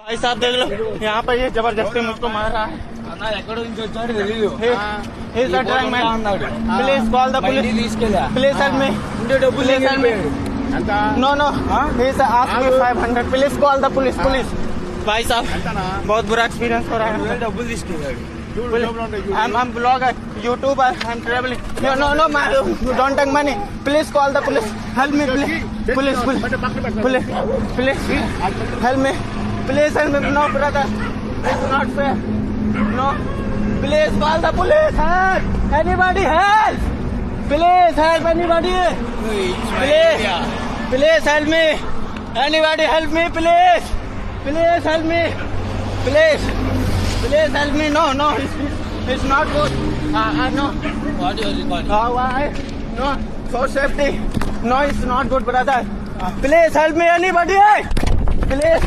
भाई साहब देख लो यहाँ पर ये जबरदस्ती मुझको मार रहा है। Please call the police, please help me, please help me. No no he is asking me 500, please call the police, police. भाई साहब बहुत बुरा एक्सपीरियंस हो रहा है। I'm blogger, YouTuber, I'm traveling. No, don't take money. Please call the police. Help me, please. Police, please. Help me. Please help me. No, brother. It's not fair. No. Please call the police. Help. Anybody help. Please help anybody. Please help me. Anybody help me, please. Please help me. Please. Please help me. No, it's not good. I know. What is it? Why? No, for safety. No, it's not good, brother. Please help me, anybody. Please.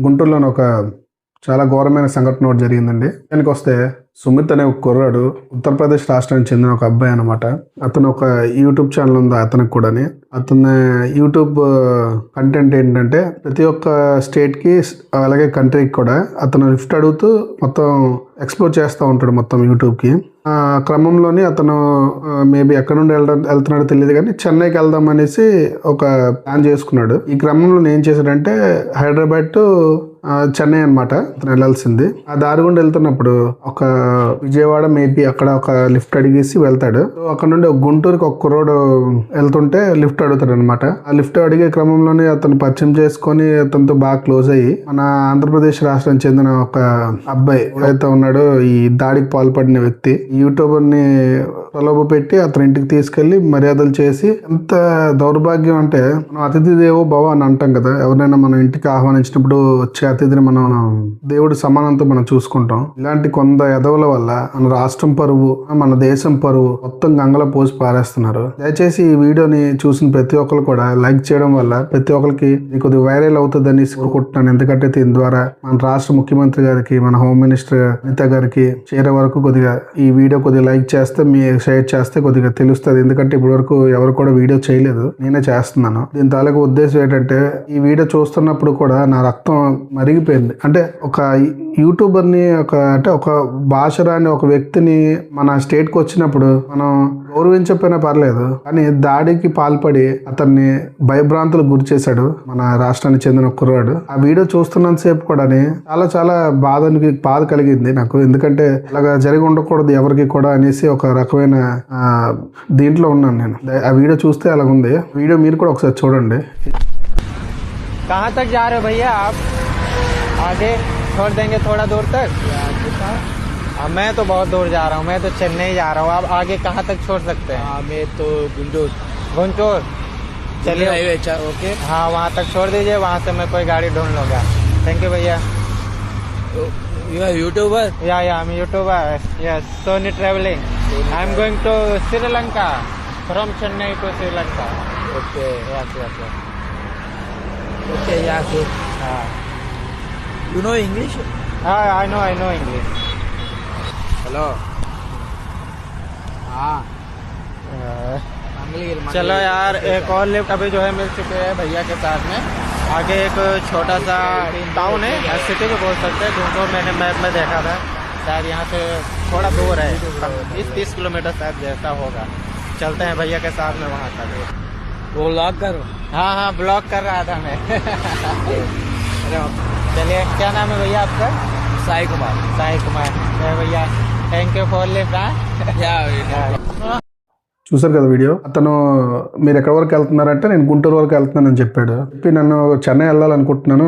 గుంటూరులోని ఒక చాలా ఘోరమైన సంఘటన ఒకటి జరిగిందండి. దానికి వస్తే సుమిత్ అనే ఒక కుర్రాడు ఉత్తరప్రదేశ్ రాష్ట్రానికి చెందిన ఒక అబ్బాయి అనమాట. అతను ఒక యూట్యూబ్ ఛానల్ ఉంది అతనికి కూడాని. అతని యూట్యూబ్ కంటెంట్ ఏంటంటే ప్రతి ఒక్క స్టేట్ కి అలాగే కంట్రీకి కూడా అతను లిఫ్ట్ అడుగుతూ మొత్తం ఎక్స్ప్లోర్ చేస్తూ ఉంటాడు మొత్తం యూట్యూబ్ కి. ఆ క్రమంలోని అతను మేబీ ఎక్కడ నుండి వెళ్తున్నాడో తెలియదు కానీ చెన్నైకి వెళ్దాం అనేసి ఒక ప్లాన్ చేసుకున్నాడు. ఈ క్రమంలో ఏం చేశాడంటే హైదరాబాద్ టు చెన్నై అనమాట అతను వెళ్ళాల్సింది. ఆ దారి గుండా వెళ్తున్నప్పుడు ఒక విజయవాడ మేబీ అక్కడ ఒక లిఫ్ట్ అడిగేసి వెళ్తాడు. అక్కడ నుండి ఒక గుంటూరుకి ఒక కుర్రోడు వెళ్తుంటే లిఫ్ట్ అడుగుతాడు అనమాట. ఆ లిఫ్ట్ అడిగే క్రమంలోనే అతను పరిచయం చేసుకొని అతనితో బాగా క్లోజ్ అయ్యి మన ఆంధ్రప్రదేశ్ రాష్ట్రానికి చెందిన ఒక అబ్బాయి ఎవరైతే ఉన్నాడో ఈ దాడికి పాల్పడిన వ్యక్తి యూట్యూబర్ ని ప్రలోభ పెట్టి అతని ఇంటికి తీసుకెళ్లి మర్యాదలు చేసి, ఎంత దౌర్భాగ్యం అంటే మనం అతిథి దేవో భవ అని అంటాం కదా. ఎవరైనా మనం ఇంటికి ఆహ్వానించినప్పుడు వచ్చే అతిథిని మనం దేవుడి సమానంతో మనం చూసుకుంటాం. ఇలాంటి కొంత ఎదవుల వల్ల మన రాష్ట్రం పరువు, మన దేశం పరువు మొత్తం గంగలో పోసి పారేస్తున్నారు. దయచేసి ఈ వీడియోని చూసిన ప్రతి ఒక్కరు కూడా లైక్ చేయడం వల్ల ప్రతి ఒక్కరికి కొద్దిగా వైరల్ అవుతుందని కోరుకుంటున్నాను. ఎందుకంటే దీని ద్వారా మన రాష్ట్ర ముఖ్యమంత్రి గారికి, మన హోమ్ మినిస్టర్ అనిత గారికి చేరే వరకు కొద్దిగా ఈ వీడియో కొద్దిగా లైక్ చేస్తే, మీ షేర్ చేస్తే కొద్దిగా తెలుస్తుంది. ఎందుకంటే ఇప్పటి వరకు ఎవరు కూడా వీడియో చేయలేదు, నేనే చేస్తున్నాను. దీని తాలూకు ఉద్దేశం ఏంటంటే ఈ వీడియో చూస్తున్నప్పుడు కూడా నా రక్తం మరిగిపోయింది. అంటే ఒక యూట్యూబర్ ని ఒక భాష రాని ఒక వ్యక్తిని మన స్టేట్ కి వచ్చినప్పుడు మనం గౌరవించకపోయినా పర్లేదు, కానీ దాడికి పాల్పడి అతన్ని భయభ్రాంతులకు గురి చేశాడు మన రాష్ట్రానికి చెందిన కుర్రాడు. ఆ వీడియో చూస్తున్నంత సేపు కూడా చాలా బాధ కలిగింది నాకు. ఎందుకంటే అలాగా జరిగి ఉండకూడదు ఎవరికి కూడా అనేసి ఒక రకమైన దీంట్లో ఉన్నాను నేను. ఆ వీడియో చూస్తే అలాగ ఉంది. వీడియో మీరు కూడా ఒకసారి చూడండి. कहाँ तक जा रहे हो भैया आप? आगे छोड़ देंगे थोड़ा दूर तक? मैं तो बहुत दूर जा रहा हूँ, मैं तो चेन्नई जा रहा हूँ. आप आगे कहाँ तक छोड़ सकते हैं? मैं तो गुंटूर चलिए. ओके. हाँ वहाँ तक छोड़ दीजिए, वहाँ से मैं कोई गाड़ी ढूंढ लूँगा. थैंक यू भैया. You are YouTuber? Yeah, I'm YouTuber. Yes, Sony Traveling. I'm going to Sri Lanka, from Chennai to Sri Lanka. Okay. Yes. Okay, yeah, good. You know English? I know English. Hello. चलो यार, एक और lift अभी जो है मिल चुके हैं भैया के साथ में. आगे एक छोटा सा टाउन है, सिटी भी बोल सकते हैं. गुंटूर मैंने मैप में देखा था, शायद यहाँ से थोड़ा दूर है, 20-30 किलोमीटर शायद जैसा होगा. चलते हैं भैया के साथ में वहाँ तक. वो लॉक करो. हाँ ब्लॉक कर रहा था मैं. चलिए, क्या नाम है भैया आपका? साई कुमार. भैया थैंक यू फॉर लिफ्ट. చూసారు కదా వీడియో. అతను మీరు ఎక్కడి వరకు వెళ్తున్నారంటే నేను గుంటూరు వరకు వెళ్తున్నానని చెప్పాడు. చెప్పి నన్ను చెన్నై వెళ్ళాలనుకుంటున్నాను,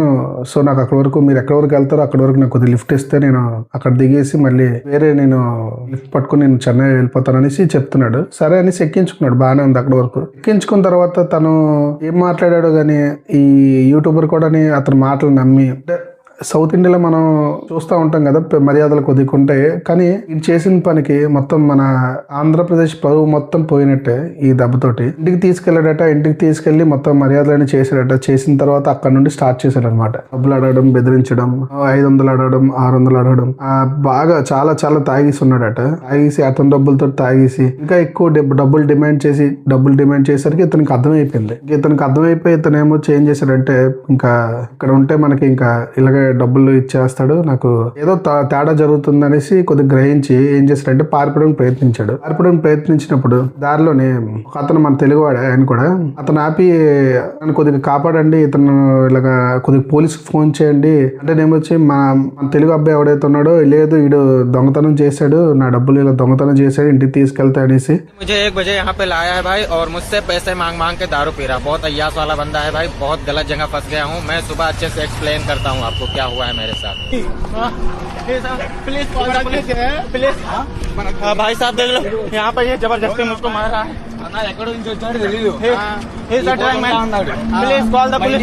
సో నాకు అక్కడ వరకు మీరు ఎక్కడి వరకు వెళ్తారో అక్కడ వరకు నాకు కొద్దిగా లిఫ్ట్ ఇస్తే నేను అక్కడ దిగేసి మళ్ళీ వేరే నేను లిఫ్ట్ పట్టుకుని నేను చెన్నై వెళ్ళిపోతాను అనేసి చెప్తున్నాడు. సరే అనేసి ఎక్కించుకున్నాడు, బాగానే ఉంది అక్కడ వరకు. ఎక్కించుకున్న తర్వాత తను ఏం మాట్లాడాడో గానీ ఈ యూట్యూబర్ కూడా అతని మాటలు నమ్మి, అంటే సౌత్ ఇండియాలో మనం చూస్తూ ఉంటాం కదా మర్యాదలు కొద్దిగా ఉంటాయి, కానీ ఇది చేసిన పనికి మొత్తం మన ఆంధ్రప్రదేశ్ పరువు మొత్తం పోయినట్టే ఈ దెబ్బతోటి. ఇంటికి తీసుకెళ్ళాడట, ఇంటికి తీసుకెళ్లి మొత్తం మర్యాదలని చేశాడట. చేసిన తర్వాత అక్కడ నుండి స్టార్ట్ చేశాడనమాట. డబ్బులు అడగడం, బెదిరించడం, 500 అడగడం, 600 అడగడం, బాగా చాలా చాలా తాగేసి ఉన్నాడట. తాగేసి అతని డబ్బులతో తాగేసి ఇంకా ఎక్కువ డబ్బులు డిమాండ్ చేసేసరికి ఇతనికి అర్థమైపోయింది. ఇతనికి అర్థమైపోయి ఇతను ఏమో చేంజ్ చేశాడంటే, ఇంకా ఇక్కడ ఉంటే మనకి ఇంకా ఇలాగే డబ్బులు ఇచ్చేస్తాడు, నాకు ఏదో తేడా జరుగుతుంది అనేసి కొద్దిగా గ్రహించి ఏం చేశాడంటే పారిపోవడానికి ప్రయత్నించినప్పుడు దారిలోనే ఒక అతను మన తెలుగువాడే, ఆయన కూడా అతను ఆపి నన్ను కొద్దిగా కాపాడండి, ఇతను ఇలాగా కొద్దిగా పోలీసుకి ఫోన్ చేయండి అంటే నేమొచ్చి మన తెలుగు అబ్బాయి ఎవడైతే ఉన్నాడో, లేదు వీడు దొంగతనం చేశాడు, నా డబ్బులు ఇలా దొంగతనం చేశాడు, ఇంటికి తీసుకెళ్తా అనేసి मुझे 1 बजे यहाँ पे लाया है भाई और मुझसे पैसे मांग के दारू पी रहा। बहुत अय्यास वाला बंदा है भाई, बहुत गलत जगह फंस गया हूँ मैं। सुबह अच्छे से एक्सप्लेन करता हूँ आपको क्या हुआ है मेरे साथ। प्लीज प्लीज भाई साहब देख लो, यहाँ पर ये जबरदस्ती मुझको मार रहा है। Please call the police,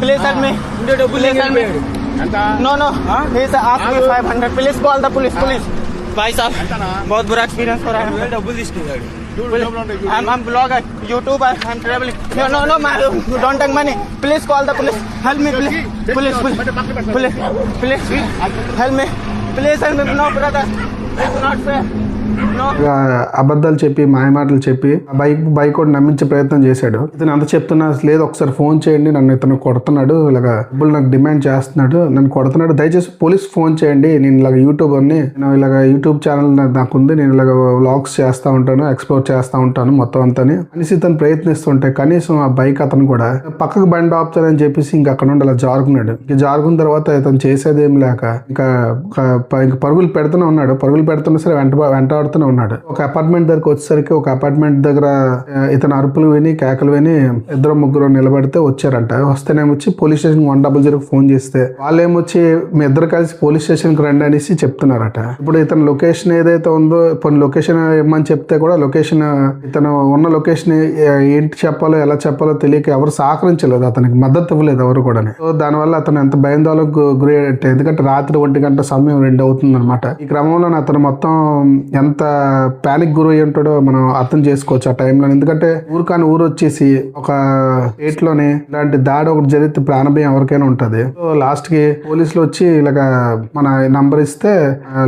please help me, no no he is asking me 500, please call the police. भाई साहब बहुत बुरा एक्सपीरियंस हो रहा है। I'm blogger, YouTuber, I'm traveling. No, you don't take money. Please call the police. Help me, please. Please, help me. Please help me. No, brother, it's not fair. అబద్ధాలు చెప్పి మాయమాటలు చెప్పి బైక్ కూడా నమ్మించే ప్రయత్నం చేశాడు. ఇతను అంత చెప్తున్నా లేదు, ఒకసారి ఫోన్ చేయండి, నన్ను ఇతను కొడుతున్నాడు, ఇలాగా డబ్బులు నాకు డిమాండ్ చేస్తున్నాడు, నన్ను కొడుతున్నాడు, దయచేసి పోలీస్ ఫోన్ చేయండి, నేను ఇలాగ యూట్యూబర్ని, నేను ఇలాగ యూట్యూబ్ ఛానల్ నాకుంది, నేను ఇలాగ వ్లాగ్స్ చేస్తూ ఉంటాను, ఎక్స్ప్లోర్ చేస్తూ ఉంటాను మొత్తం అంతాని అనేసి ఇతను ప్రయత్నిస్తుంటే కనీసం ఆ బైక్ అతను కూడా పక్కకు బండి ఆపుతారని చెప్పేసి ఇంకా అక్కడ నుండి అలా జారుకున్నాడు. ఇంకా జారుకున్న తర్వాత ఇతను చేసేది ఏం లేక ఇంకా పరుగులు పెడుతూనే ఉన్నాడు. పరుగులు పెడుతున్నా సరే వెంటాడుతూనే ఉన్నాడు. ఒక అపార్ట్మెంట్ దగ్గరకు వచ్చేసరికి ఒక అపార్ట్మెంట్ దగ్గర ఇతను అరుపులు విని కేకలు విని 2-3 నిలబడితే వచ్చారంట. వస్తేనేమొచ్చి పోలీస్ స్టేషన్ 100 ఫోన్ చేస్తే వాళ్ళేమొచ్చి మీ ఇద్దరు కలిసి పోలీస్ స్టేషన్ కి రండి అనేసి చెప్తున్నారట. ఇప్పుడు ఇతను లొకేషన్ ఏదైతే ఉందో కొన్ని లొకేషన్ ఇమ్మని చెప్తే కూడా లొకేషన్ ఇతను ఉన్న లొకేషన్ ఏంటి చెప్పాలో ఎలా చెప్పాలో తెలియక ఎవరు సహకరించలేదు, అతనికి మద్దతు ఇవ్వలేదు ఎవరు కూడా. సో దానివల్ల అతను ఎంత భయాందోళనకు గురి అయ్యేట, ఎందుకంటే రాత్రి 1 గంట సమయం 2 అవుతుంది అనమాట. ఈ క్రమంలో అతను మొత్తం ఎంత పానిక్ గురి అయి ఉంటాడో మనం అర్థం చేసుకోవచ్చు ఆ టైంలో. ఎందుకంటే ఊరు వచ్చేసి ఒక స్టేట్ లోనే ఇలాంటి దాడి ఒకటి జరిగితే ప్రాణభయం ఎవరికైనా ఉంటది. సో లాస్ట్ కి పోలీసులు వచ్చి ఇలాగా మన నంబర్ ఇస్తే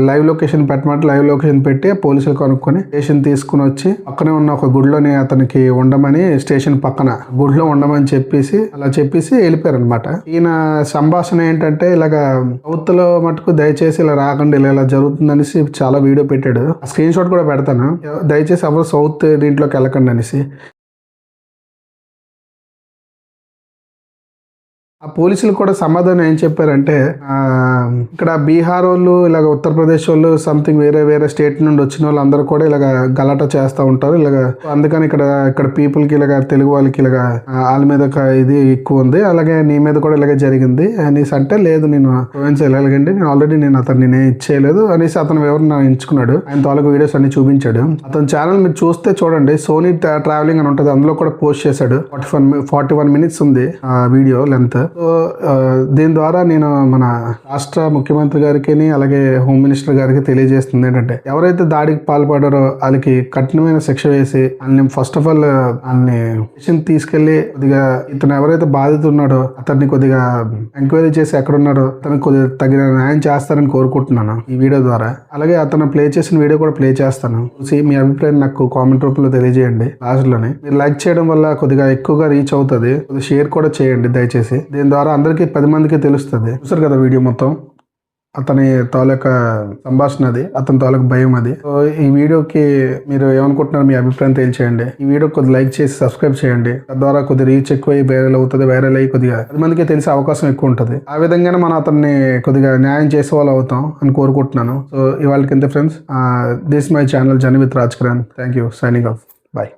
లైవ్ లొకేషన్ పెట్టమంటే లైవ్ లొకేషన్ పెట్టి పోలీసులు కనుక్కొని స్టేషన్ తీసుకుని వచ్చి పక్కనే ఉన్న ఒక గుడిలోని అతనికి ఉండమని, స్టేషన్ పక్కన గుడిలో ఉండమని అలా చెప్పేసి వెళ్ళిపోయారు అనమాట. ఈయన సంభాషణ ఏంటంటే ఇలాగా సౌత్ లో మటుకు దయచేసి ఇలా రాకండి, ఇలా జరుగుతుందనేసి చాలా వీడియో పెట్టాడు. ఆ స్క్రీన్ షాట్ కూడా పెడతాను, దయచేసి ఎవరు సౌత్ దీంట్లోకి వెళ్ళకండి అనేసి. ఆ పోలీసులు కూడా సమాధానం ఏం చెప్పారంటే, ఇక్కడ బీహార్ వాళ్ళు ఇలాగ ఉత్తరప్రదేశ్ వాళ్ళు సంథింగ్ వేరే స్టేట్ నుండి వచ్చిన వాళ్ళు అందరూ కూడా ఇలాగ గలాటా చేస్తూ ఉంటారు ఇలాగ, అందుకని ఇక్కడ పీపుల్ కి ఇలాగ తెలుగు వాళ్ళకి ఇలాగ వాళ్ళ మీద ఇది ఎక్కువ ఉంది, అలాగే నీ మీద కూడా ఇలాగే జరిగింది అనేసి అంటే, లేదు నేను ప్రొవిన్స్ వెళ్ళగండి, నేను ఆల్రెడీ అతను నేనే ఇచ్చేయలేదు అనేసి అతను వివరణ ఎంచుకున్నాడు. ఆయన తాలూకు వీడియోస్ అన్ని చూపించాడు. అతని ఛానల్ మీరు చూస్తే చూడండి, సోనీ ట్రావెలింగ్ అని ఉంటుంది, అందులో కూడా పోస్ట్ చేశాడు. 41 మినిట్స్ ఉంది ఆ వీడియో లెంత్. సో దీని ద్వారా నేను మన రాష్ట్ర ముఖ్యమంత్రి గారికి అలాగే హోమ్ మినిస్టర్ గారికి తెలియజేస్తుంది ఏంటంటే, ఎవరైతే దాడికి పాల్పడారో వాళ్ళకి కఠినమైన శిక్ష వేసి వాళ్ళని ఫస్ట్ ఆఫ్ ఆల్ వాళ్ళని స్టేషన్ తీసుకెళ్లి కొద్దిగా ఇతను ఎవరైతే బాధిత ఉన్నాడో అతన్ని కొద్దిగా ఎంక్వైరీ చేసి ఎక్కడున్నాడో అతనికి కొద్దిగా తగిన న్యాయం చేస్తారని కోరుకుంటున్నాను ఈ వీడియో ద్వారా. అలాగే అతను ప్లే చేసిన వీడియో కూడా ప్లే చేస్తాను, చూసి మీ అభిప్రాయం నాకు కామెంట్ రూపంలో తెలియజేయండి. లాస్ట్ లోనే మీరు లైక్ చేయడం వల్ల కొద్దిగా ఎక్కువగా రీచ్ అవుతుంది, కొద్దిగా షేర్ కూడా చేయండి దయచేసి. దీని ద్వారా అందరికీ 10 మందికి తెలుస్తుంది. చూసారు కదా వీడియో మొత్తం, అతని తాలూక సంభాషణ అది, అతని తాలూక భయం అది. సో ఈ వీడియోకి మీరు ఏమనుకుంటున్నారు, మీ అభిప్రాయం తెలియచేయండి. ఈ వీడియో కొద్దిగా లైక్ చేసి సబ్స్క్రైబ్ చేయండి, తద్వారా కొద్దిగా రీచ్ ఎక్కువ వైరల్ అవుతుంది. వైరల్ అయ్యి కొద్దిగా 10 మందికి తెలిసే అవకాశం ఎక్కువ ఉంటుంది. ఆ విధంగానే మనం అతన్ని కొద్దిగా న్యాయం చేసే వాళ్ళు అవుతాం అని కోరుకుంటున్నాను. సో ఇవాళకి ఇంత friends, this my channel journey with Raj Kiran. Thank you, signing off, bye.